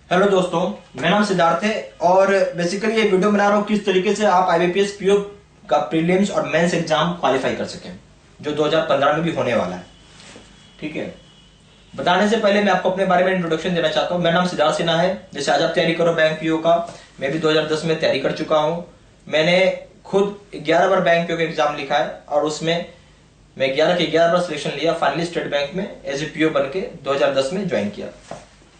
Hello दोस्तों, मेरा नाम सिद्धार्थ है और बेसिकली ये वीडियो बना रहा हूँ किस तरीके से आप आईबीपीएस पीओ का प्रीलिम्स और मेंस एग्जाम क्वालिफाई कर सकें, जो 2015 में भी होने वाला है। ठीक है, बताने से पहले मैं आपको अपने बारे में इंट्रोडक्शन देना चाहता हूँ। मेरा नाम सिद्धार्थ सिन्हा है। जैसे आज आप तैयारी करो बैंक पीओ का, मैं भी 2010 में तैयारी कर चुका हूँ। मैंने खुद 11 बार बैंक पीओ का एग्जाम लिखा है और उसमें मैं 11 के 11 बार सिलेक्शन लिया। फाइनली स्टेट बैंक में एज ए पीओ बन के 2010 में ज्वाइन किया।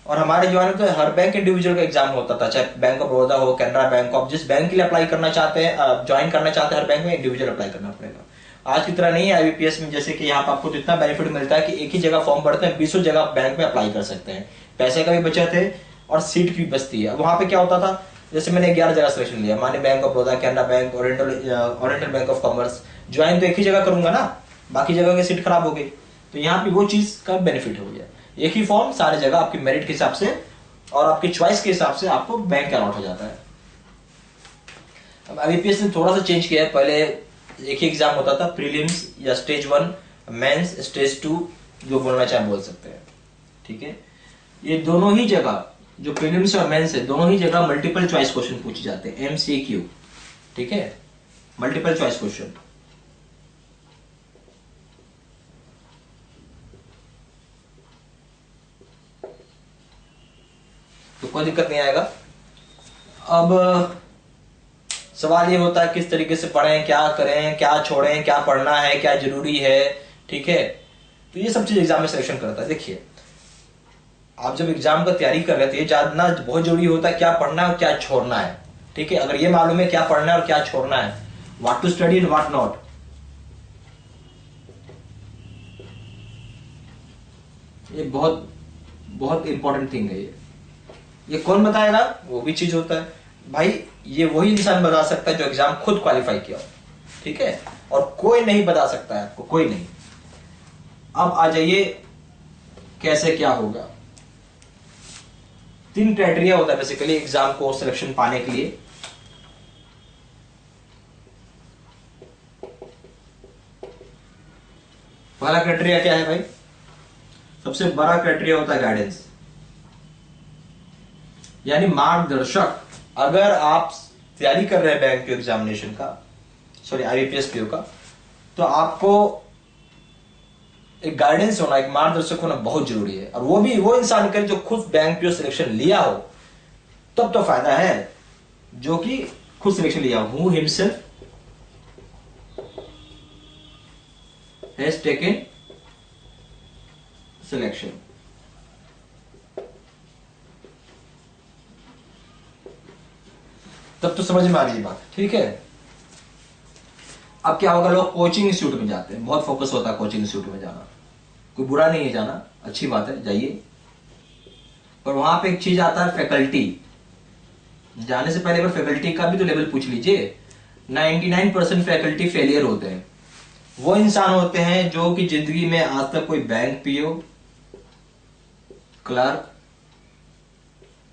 और हमारे जमाने में तो हर बैंक इंडिविजुअल का एग्जाम होता था, चाहे बैंक ऑफ बड़ौदा हो, कैनरा बैंक ऑफ, जिस बैंक के लिए अप्लाई करना चाहते हैं, ज्वाइन करना चाहते हैं, हर बैंक में इंडिविजुअल अप्लाई करना पड़ेगा। आज की तरह नहीं है आईबीपीएस में, जैसे कि यहाँ पर आपको तो इतना बेनिफिट मिलता है कि एक ही जगह फॉर्म भरते हैं, 20 जगह बैंक में अप्लाई कर सकते हैं। पैसे का भी बचत है और सीट भी बचती है। वहां पे क्या होता था, जैसे मैंने 11 जगह सिलेक्शन लिया, माने bank of Baroda, Canara bank, oriental bank of commerce, join तो एक ही जगह करूंगा ना, बाकी जगह की सीट खराब हो गई। तो यहाँ पे वो चीज का बेनिफिट हो गया, एक ही फॉर्म सारे जगह आपकी मेरिट के हिसाब से और आपकी चॉइस के हिसाब से आपको बैंक अलॉट हो जाता है। अब आईबीपीएस ने थोड़ा सा चेंज किया है। पहले एक ही एग्जाम होता था, प्रीलिम्स या स्टेज 1, मेंस स्टेज 2, जो बोलना चाहे बोल सकते हैं। ठीक है, ये दोनों ही जगह जो प्रीलिम्स और मेंस है, दोनों ही जगह मल्टीपल चॉइस क्वेश्चन पूछे जाते हैं, एमसीक्यू। ठीक है, मल्टीपल चॉइस क्वेश्चन। तो कोई दिक्कत नहीं आएगा। अब सवाल ये होता है किस तरीके से पढ़ें, क्या करें, क्या छोड़ें, क्या पढ़ना है, क्या जरूरी है। ठीक है, तो ये सब चीज एग्जाम में सिलेक्शन करता है। देखिए, आप जब एग्जाम का तैयारी कर रहे थे, ये जानना बहुत जरूरी होता है क्या पढ़ना है और क्या छोड़ना है। ठीक है, अगर ये मालूम है क्या पढ़ना है और क्या छोड़ना है, what to study and what not, ये बहुत बहुत इंपॉर्टेंट थिंग है। ये कौन बताएगा, वो भी चीज होता है भाई। ये वही इंसान बता सकता है जो एग्जाम खुद क्वालिफाई किया हो। ठीक है, और कोई नहीं बता सकता है आपको, कोई नहीं। अब आ जाइए कैसे क्या होगा। 3 क्राइटेरिया होता है बेसिकली एग्जाम को सिलेक्शन पाने के लिए। पहला क्राइटेरिया क्या है भाई, सबसे बड़ा क्राइटेरिया होता है गाइडेंस, यानी मार्गदर्शक। अगर आप तैयारी कर रहे हैं बैंक पीओ एग्जामिनेशन का, सॉरी आईबीपीएस पीओ का, तो आपको एक गाइडेंस होना, एक मार्गदर्शक होना बहुत जरूरी है। और वो भी वो इंसान करे जो खुद बैंक पीओ सिलेक्शन लिया हो, तब तो फायदा है। जो कि खुद सिलेक्शन लिया हो, who himself has taken selection. तब तो समझ में आ रही बात। ठीक है, अब क्या होगा, लोग कोचिंग इंस्टीट्यूट में जाते हैं, बहुत फोकस होता है कोचिंग इंस्टीट्यूट में जाना। कोई बुरा नहीं है जाना, अच्छी बात है, जाइए। पर वहां पे एक चीज आता है, फैकल्टी। जाने से पहले फैकल्टी का भी तो लेवल पूछ लीजिए। 99% फैकल्टी फेलियर होते हैं। वो इंसान होते हैं जो कि जिंदगी में आज तक कोई बैंक पीओ, क्लर्क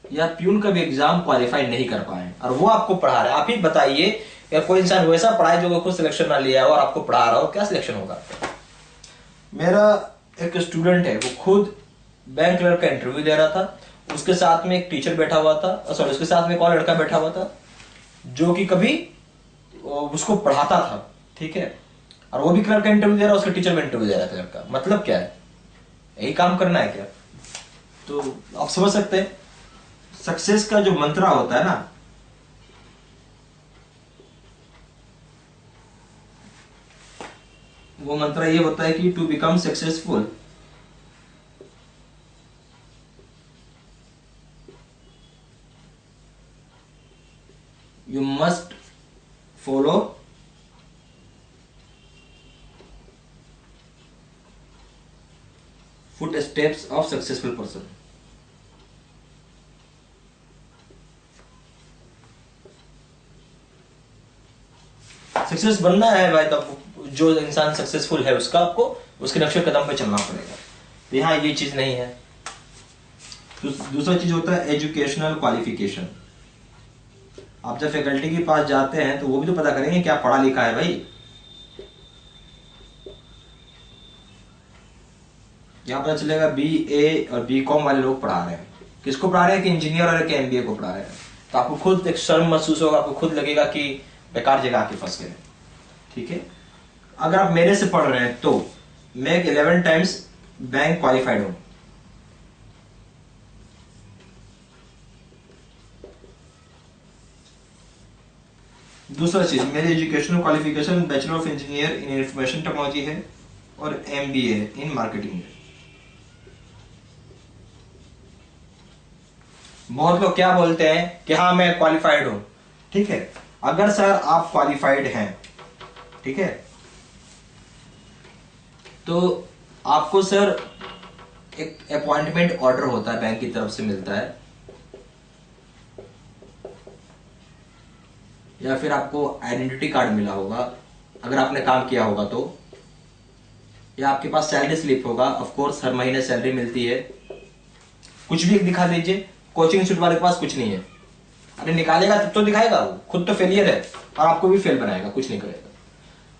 या प्यून का भी एग्जाम क्वालिफाई नहीं कर पाए, और वो आपको पढ़ा रहे हैं। आप ही बताइए, अगर कोई इंसान वैसा पढ़ाए जो खुद सिलेक्शन ना लिया और आपको पढ़ा रहा हो, क्या सिलेक्शन होगा। मेरा एक स्टूडेंट है, वो खुद बैंक क्लर्क का इंटरव्यू दे रहा था, उसके साथ में एक टीचर बैठा हुआ था, सॉरी उसके साथ में एक और लड़का बैठा हुआ था जो कि कभी उसको पढ़ाता था। ठीक है, और वो भी क्लर्क का इंटरव्यू दे रहा है, उसका टीचर भी इंटरव्यू दे रहा था लड़का। मतलब क्या है, यही काम करना है क्या। तो आप समझ सकते हैं सक्सेस का जो मंत्र होता है ना, वो मंत्र ये होता है कि to become successful you must follow footsteps of successful person. Success बनना है भाई, तब जो इंसान सक्सेसफुल है उसका आपको उसके नक्शे कदम पे चलना पड़ेगा। तो यहाँ ये चीज नहीं है। दूसरा चीज होता है एजुकेशनल क्वालिफिकेशन। आप जब फैकल्टी के पास जाते हैं तो वो भी तो पता करेंगे क्या पढ़ा लिखा है भाई। यहाँ पता चलेगा बी ए और बी कॉम वाले लोग पढ़ा रहे हैं, किसको पढ़ा रहे हैं, कि इंजीनियर और एक एमबीए को पढ़ा रहे हैं। तो आपको खुद एक शर्म महसूस होगा, आपको खुद लगेगा कि बेकार जगह आके फंस गए। ठीक है, अगर आप मेरे से पढ़ रहे हैं तो मैं 11 टाइम्स बैंक क्वालिफाइड हूं। दूसरा चीज, मेरी educational qualification bachelor of engineer in information technology है और एमबीए इन मार्केटिंग है। बहुत लोग क्या बोलते हैं कि हाँ मैं क्वालिफाइड हूं। ठीक है, अगर सर आप क्वालिफाइड हैं, ठीक है, तो आपको सर एक अपॉइंटमेंट ऑर्डर होता है, बैंक की तरफ से मिलता है, या फिर आपको आइडेंटिटी कार्ड मिला होगा अगर आपने काम किया होगा तो, या आपके पास सैलरी स्लिप होगा। ऑफ कोर्स हर महीने सैलरी मिलती है। कुछ भी दिखा दीजिए, कोचिंग इंस्टीट्यूट वाले के पास कुछ नहीं है। अरे निकालेगा तब तो दिखाएगा, वो खुद तो फेलियर है और आपको भी फेल बनाएगा, कुछ नहीं करेगा।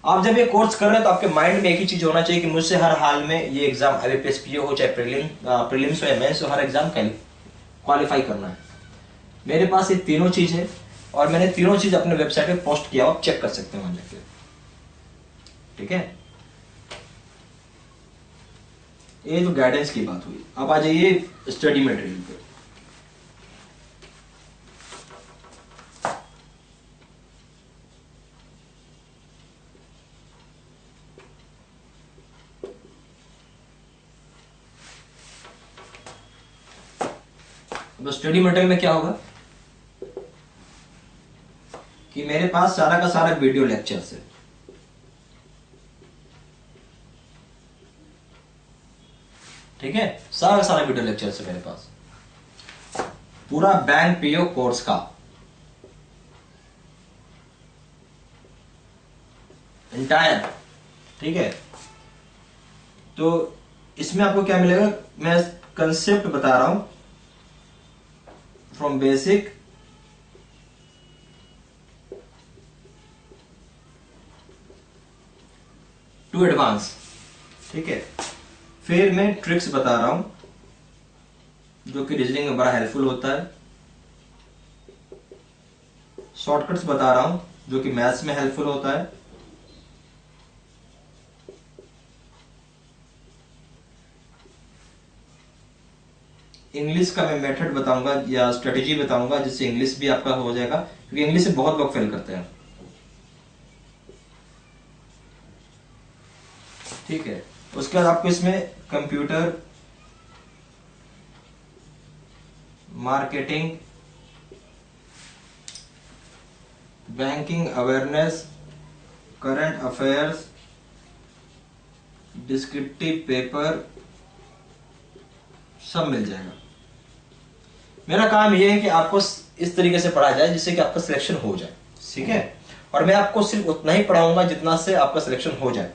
आप जब ये कोर्स कर रहे हैं तो आपके माइंड में एक ही चीज होना चाहिए कि मुझसे हर हाल में ये एग्जाम आईबीपीएस पीओ हो, चाहे प्रीलिम्स हो या मेंस हो, हर एग्जाम क्वालिफाई करना है। मेरे पास ये तीनों चीज है और मैंने तीनों चीज अपने वेबसाइट पे पोस्ट किया, आप चेक कर सकते हैं वहां जाके। ठीक है, ये तो गाइडेंस की बात हुई। अब आ जाइए स्टडी मटेरियल पे। अब स्टडी मटेरियल में क्या होगा कि मेरे पास सारा का सारा वीडियो लेक्चर्स है। ठीक है, सारा का सारा वीडियो लेक्चर्स है मेरे पास, पूरा बैंक पीओ कोर्स का एंटायर। ठीक है, तो इसमें आपको क्या मिलेगा, मैं कंसेप्ट बता रहा हूं, फ्रॉम बेसिक टू एडवांस। ठीक है, फिर मैं ट्रिक्स बता रहा हूं जो कि रीजनिंग में बड़ा हेल्पफुल होता है। शॉर्टकट्स बता रहा हूं जो कि मैथ्स में हेल्पफुल होता है। इंग्लिश का मैं मेथड बताऊंगा या स्ट्रेटेजी बताऊंगा जिससे इंग्लिश भी आपका हो जाएगा, क्योंकि इंग्लिश से बहुत लोग फेल करते हैं। ठीक है, उसके बाद आपको इसमें computer, marketing, banking awareness, current affairs, descriptive paper सब मिल जाएगा। मेरा काम यह है कि आपको इस तरीके से पढ़ाया जाए जिससे कि आपका सिलेक्शन हो जाए। ठीक है, और मैं आपको सिर्फ उतना ही पढ़ाऊंगा जितना से आपका सिलेक्शन हो जाए।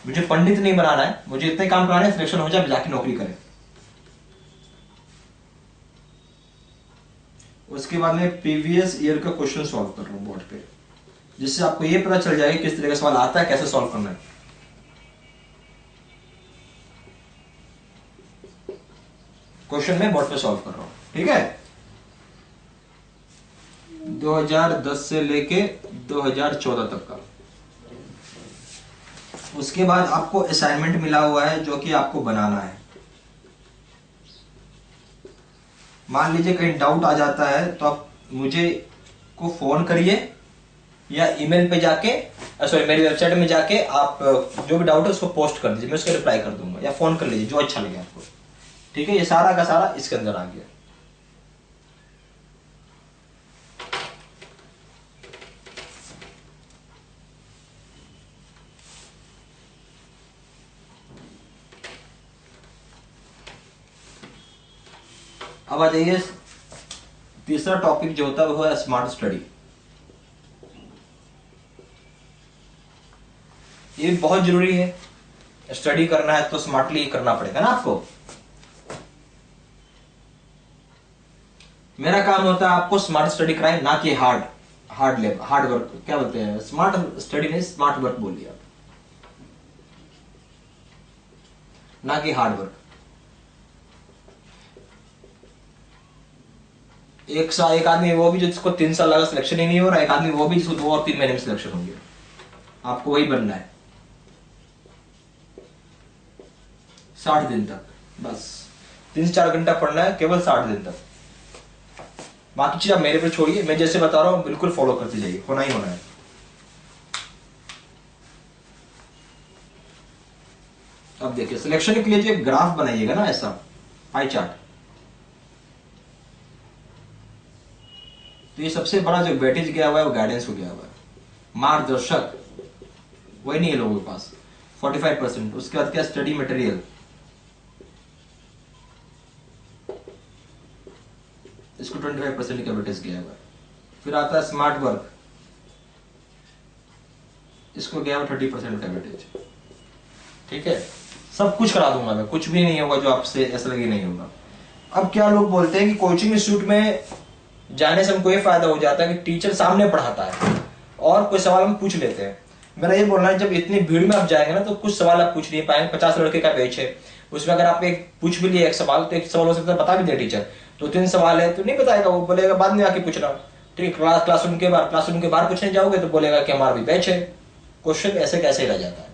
मुझे पंडित नहीं बनाना है, मुझे इतने काम कराने हैं सिलेक्शन हो जाए, जाके नौकरी करें। उसके बाद में प्रीवियस ईयर का क्वेश्चन सॉल्व कर रहा हूं बोर्ड पे, जिससे आपको यह पता चल जाएगा किस तरह का सवाल आता है, कैसे सॉल्व करना है। क्वेश्चन में बोर्ड पे सॉल्व कर रहा हूं। ठीक है, 2010 से लेके 2014 तक का। उसके बाद आपको असाइनमेंट मिला हुआ है जो कि आपको बनाना है। मान लीजिए कहीं डाउट आ जाता है तो आप मुझे को फोन करिए या ईमेल पे जाके, सॉरी मेरी वेबसाइट में जाके आप जो भी डाउट है उसको पोस्ट कर दीजिए, मैं उसका रिप्लाई कर दूंगा, या फोन कर लीजिए, जो अच्छा लगे आपको। ठीक है, ये सारा का सारा इसके अंदर आ गया। अब आ जाइए, तीसरा टॉपिक जो होता है वो है स्मार्ट स्टडी। ये बहुत जरूरी है, स्टडी करना है तो स्मार्टली करना पड़ेगा ना आपको। मेरा काम होता है आपको स्मार्ट स्टडी कराए, ना कि हार्ड वर्क। क्या बोलते हैं, स्मार्ट स्टडी नहीं, स्मार्ट वर्क बोलिए आप, ना कि हार्ड वर्क। एक आदमी वो भी जिसको 3 साल लगा सिलेक्शन ही नहीं हो रहा, एक आदमी वो भी जिसको 2 और 3 महीने में सिलेक्शन हो गया। आपको वही बनना है 60 दिन तक, बस 3 से 4 घंटा पढ़ना है केवल 60 दिन तक। बाकी चीज आप मेरे पे छोड़िए, मैं जैसे बता रहा हूं बिल्कुल फॉलो करते जाइए, होना ही होना है। अब देखिए सिलेक्शन के लिए जो एक ग्राफ बनाइएगा ना, ऐसा पाई चार्ट, तो ये सबसे बड़ा जो वेटेज गया हुआ है वो गाइडेंस को गया हुआ है। मार्गदर्शक वही नहीं है लोगों के पास, 45%। उसके बाद क्या, स्टडी मटेरियल, इसको 25% का वेटेज गया हुआ है। फिर आता है स्मार्ट वर्क, इसको गया हुआ 30% का वेटेज। ठीक है, सब कुछ करा दूंगा मैं, कुछ भी नहीं होगा जो आपसे ऐसा लगे नहीं होगा। अब क्या लोग बोलते हैं कि कोचिंग इंस्टीट्यूट में जाने से हमको ये फायदा हो जाता है कि टीचर सामने पढ़ाता है और कोई सवाल हम पूछ लेते हैं। मेरा ये बोलना है, जब इतनी भीड़ में आप जाएंगे ना तो कुछ सवाल आप पूछ नहीं पाएंगे। 50 लड़के का बैच है, उसमें अगर आप एक पूछ भी लिए एक सवाल, तो एक सवाल हो सकता है बता भी दे टीचर, 2-3 सवाल है तो नहीं बताएगा, वो बोलेगा बाद में आके पूछना। ठीक है, क्लासरूम के बाहर पूछने जाओगे तो बोलेगा कि हमारा भी बैच है। क्वेश्चन ऐसे कैसे रह जाता है।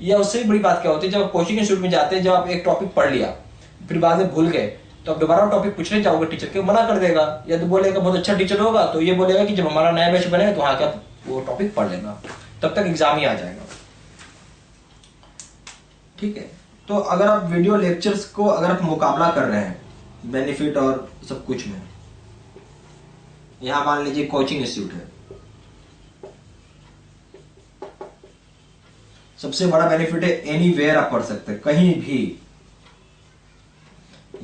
या उससे भी बड़ी बात क्या होती है, जब आप कोचिंग इंस्टीट्यूट में जाते हैं, जब आप एक टॉपिक पढ़ लिया फिर बाद में भूल गए, तो आप दोबारा टॉपिक पूछने जाओगे टीचर के, मना कर देगा, या तो बोलेगा बहुत अच्छा टीचर होगा तो ये बोलेगा कि जब हमारा नया बैच बनेगा तो वहां का वो टॉपिक पढ़ लेना, तब तक एग्जाम ही आ जाएगा। ठीक है, तो अगर आप वीडियो लेक्चर्स को अगर आप मुकाबला कर रहे हैं बेनिफिट और सब कुछ में, यहां मान लीजिए कोचिंग इंस्टीट्यूट है, सबसे बड़ा बेनिफिट है एनीवेयर आप पढ़ सकते हैं, कहीं भी।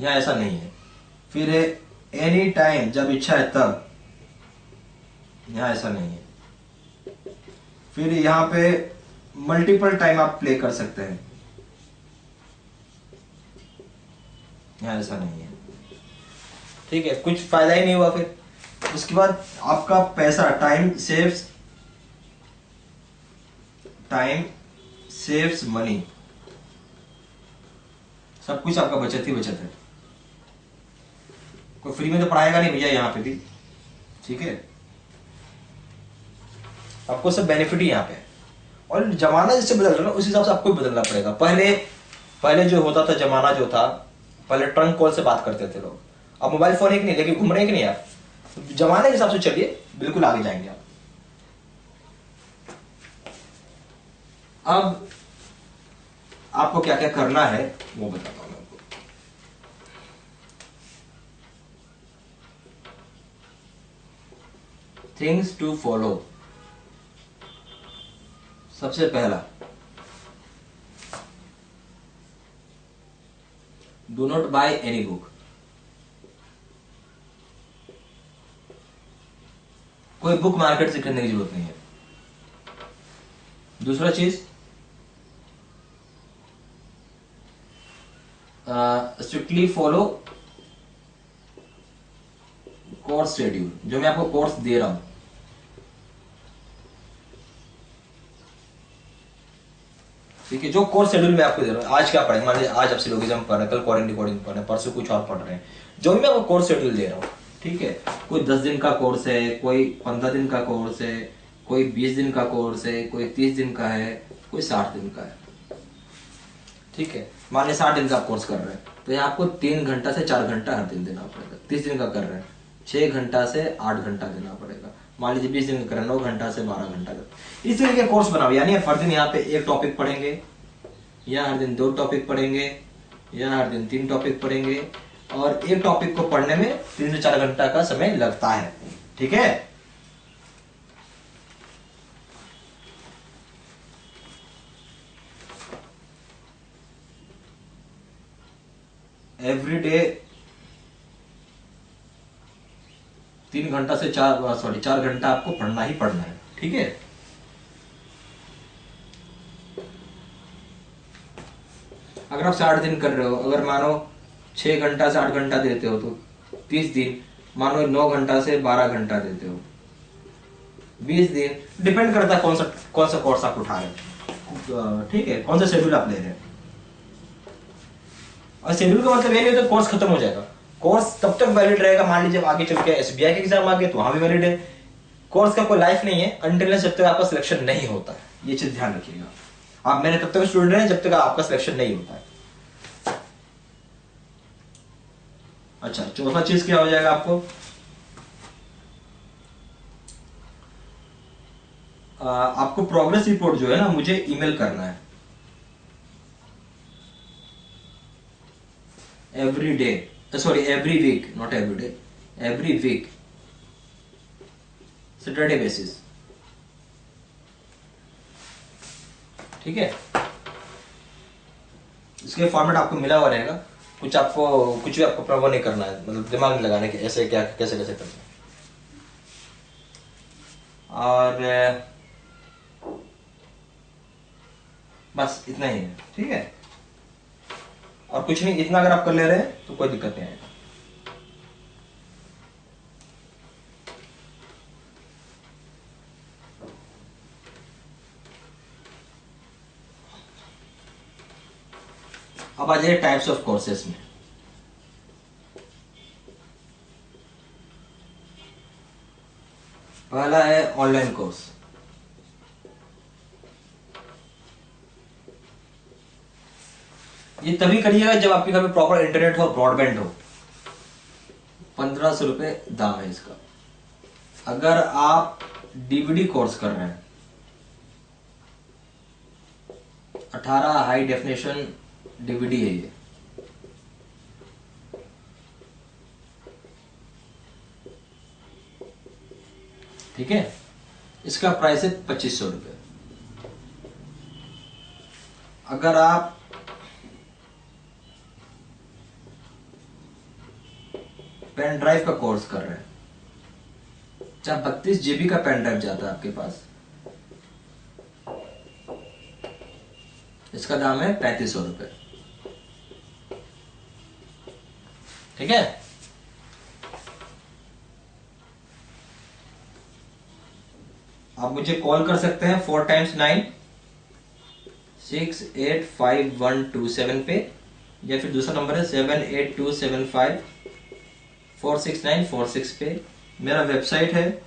यहां ऐसा नहीं है। फिर है एनी टाइम, जब इच्छा है तब, यहां ऐसा नहीं है। फिर यहां पे मल्टीपल टाइम आप प्ले कर सकते हैं, यहां ऐसा नहीं है। ठीक है, कुछ फायदा ही नहीं हुआ। फिर उसके बाद आपका पैसा, टाइम सेव्स मनी, सब कुछ आपका बचत ही बचत है। कोई फ्री में तो पढ़ाएगा नहीं भैया यहाँ पे भी। ठीक है, आपको सब बेनिफिट ही यहाँ पे। और जमाना जैसे बदल रहा है उस हिसाब से आपको बदलना पड़ेगा। पहले जो होता था जमाना जो था, पहले ट्रंक कॉल से बात करते थे लोग, अब मोबाइल फोन एक नहीं लेके घूम रहे हैं कि नहीं आप। जमाने के हिसाब से चलिए, बिल्कुल आगे जाएंगे आप। अब आपको क्या क्या करना है वो बताता हूं मैं आपको। Things to follow. सबसे पहला, do not buy any book. कोई बुक मार्केट से खरीदने की जरूरत नहीं है। दूसरा चीज, स्ट्रिक्टली फॉलो कोर्स शेड्यूल, जो मैं आपको कोर्स दे रहा हूं। ठीक है, जो कोर्स शेड्यूल मैं आपको दे रहा हूं, आज क्या पढ़ेंगे, मान लीजिए आज आप सिलोगिज्म पढ़ रहे हैं, कल कोडिंग डिकोडिंग पढ़ रहे हैं, परसों कुछ और पढ़ रहे हैं, जो भी मैं आपको कोर्स शेड्यूल दे रहा हूं। ठीक है, कोई 10 दिन का कोर्स है, कोई 15 दिन का कोर्स है, कोई 20 दिन का कोर्स है, कोई 30 दिन का है, कोई 60 दिन का है। ठीक है, मान लीजिए 60 दिन का कोर्स कर रहे हैं तो ये आपको 3 घंटा से 4 घंटा हर दिन देना पड़ेगा। 30 दिन का कर रहे हैं 6 घंटा से 8 घंटा देना पड़ेगा। मान लीजिए 20 दिन का कर रहे हैं 9 घंटा से 12 घंटा। इस तरीके कोर्स बनाओ, यानी हर दिन यहाँ पे एक टॉपिक पढ़ेंगे, या हर दिन 2 टॉपिक पढ़ेंगे, या हर दिन 3 टॉपिक पढ़ेंगे, और एक टॉपिक को पढ़ने में 3 से 4 घंटा का समय लगता है। ठीक है, एवरी डे 3 घंटा से 4 घंटा आपको पढ़ना ही पढ़ना है। ठीक है, अगर आप 60 दिन कर रहे हो, अगर मानो 6 घंटा से 8 घंटा देते हो तो 30 दिन, मानो 9 घंटा से 12 घंटा देते हो 20 दिन, डिपेंड करता है कौन सा कोर्स आप उठा रहे हैं। ठीक है, कौन सा शेड्यूल आप ले रहे हैं। और शेड्यूल का मतलब ये नहीं होता कोर्स खत्म हो जाएगा। कोर्स तब तक वैलिड रहेगा, मान लीजिए आगे चल के एसबीआई के एग्जाम आ गए तो वहां भी वैलिड है। कोर्स का कोई लाइफ नहीं है अनटिल जब तक आपका सिलेक्शन नहीं होता है, ये चीज ध्यान रखिएगा। आप मेरे तब तक स्टूडेंट हैं जब तक आपका सिलेक्शन नहीं होता है। अच्छा, चौथा चीज क्या हो जाएगा आपको, आपको प्रोग्रेस रिपोर्ट जो है ना मुझे ईमेल करना है every day, sorry every week, not every day, every week, Saturday basis. ठीक है, इसके फॉर्मेट आपको मिला हुआ रहेगा, कुछ भी आपको प्रॉब्लम नहीं करना है, मतलब दिमाग नहीं लगाने के ऐसे क्या कैसे कैसे करना है। और बस इतना ही है, ठीक है, और कुछ नहीं, इतना अगर आप कर ले रहे हैं तो कोई दिक्कत नहीं आएगा। अब आ जाइए टाइप्स ऑफ कोर्सेस में। पहला है ऑनलाइन कोर्स। ये तभी करिएगा जब आपके घर में प्रॉपर इंटरनेट हो, ब्रॉडबैंड हो। 1500 रुपए दाम है इसका। अगर आप डीवीडी कोर्स कर रहे हैं, 18 हाई डेफिनेशन डीवीडी है ये, ठीक है, इसका प्राइस है 2500 रुपए। अगर आप पेन ड्राइव का कोर्स कर रहे हैं, जब 32 जीबी का पेन ड्राइव जाता है आपके पास, इसका दाम है 3500 रुपए। ठीक है, आप मुझे कॉल कर सकते हैं 4 टाइम्स 9 6855127 पे, या फिर दूसरा नंबर है 7827546946 पे। मेरा वेबसाइट है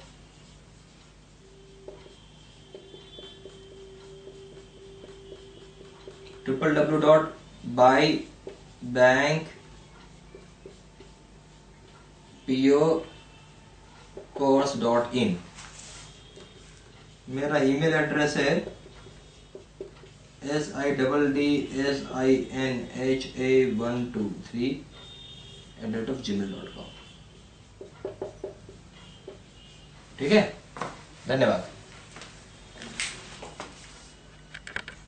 www.buybankpocourse.in। मेरा ईमेल एड्रेस है siddinsha123@gmail.com। ठीक है, धन्यवाद।